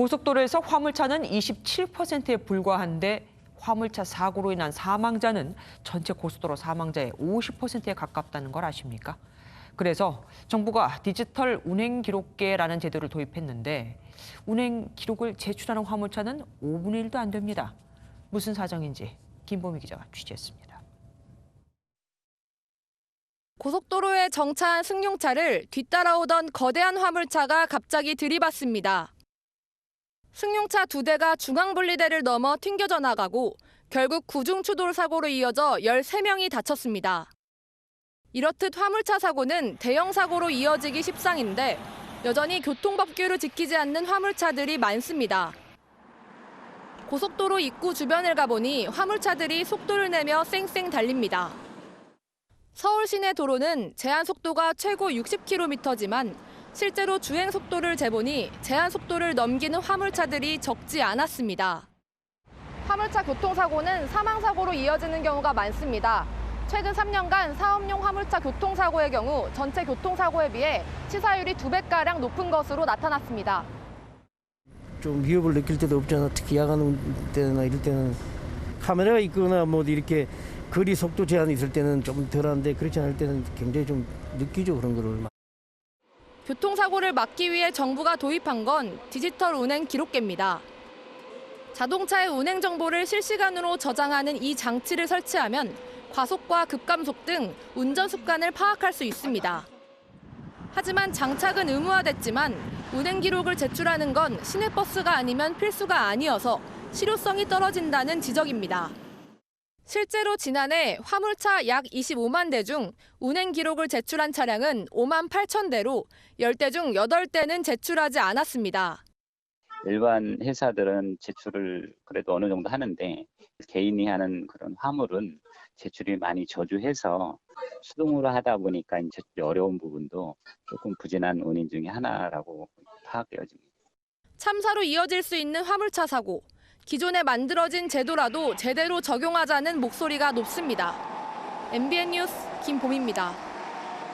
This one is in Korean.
고속도로에서 화물차는 27%에 불과한데 화물차 사고로 인한 사망자는 전체 고속도로 사망자의 50%에 가깝다는 걸 아십니까? 그래서 정부가 디지털 운행 기록계라는 제도를 도입했는데 운행 기록을 제출하는 화물차는 5분의 1도 안 됩니다. 무슨 사정인지 김보미 기자가 취재했습니다. 고속도로에 정차한 승용차를 뒤따라오던 거대한 화물차가 갑자기 들이받습니다. 승용차 2대가 중앙분리대를 넘어 튕겨져 나가고 결국 구중추돌 사고로 이어져 13명이 다쳤습니다. 이렇듯 화물차 사고는 대형 사고로 이어지기 십상인데 여전히 교통법규를 지키지 않는 화물차들이 많습니다. 고속도로 입구 주변을 가보니 화물차들이 속도를 내며 쌩쌩 달립니다. 서울 시내 도로는 제한 속도가 최고 60km지만 실제로 주행 속도를 재보니 제한 속도를 넘기는 화물차들이 적지 않았습니다. 화물차 교통사고는 사망사고로 이어지는 경우가 많습니다. 최근 3년간 사업용 화물차 교통사고의 경우 전체 교통사고에 비해 치사율이 2배가량 높은 것으로 나타났습니다. 좀 위협을 느낄 때도 없잖아. 특히 야간 때나 이럴 때는 카메라가 있거나 뭐 이렇게 거리 속도 제한이 있을 때는 좀 덜한데 그렇지 않을 때는 굉장히 좀 느끼죠, 그런 거를. 교통사고를 막기 위해 정부가 도입한 건 디지털 운행 기록계입니다. 자동차의 운행 정보를 실시간으로 저장하는 이 장치를 설치하면 과속과 급감속 등 운전 습관을 파악할 수 있습니다. 하지만 장착은 의무화됐지만 운행 기록을 제출하는 건 시내버스가 아니면 필수가 아니어서 실효성이 떨어진다는 지적입니다. 실제로 지난해 화물차 약 25만 대 중 운행 기록을 제출한 차량은 5만 8천 대로 10대 중 8대는 제출하지 않았습니다. 일반 회사들은 제출을 그래도 어느 정도 하는데 개인이 하는 그런 화물은 제출이 많이 저조해서 수동으로 하다 보니까 제출이 어려운 부분도 조금 부진한 원인 중에 하나라고 파악되어집니다. 참사로 이어질 수 있는 화물차 사고. 기존에 만들어진 제도라도 제대로 적용하자는 목소리가 높습니다. MBN 뉴스 김보미입니다.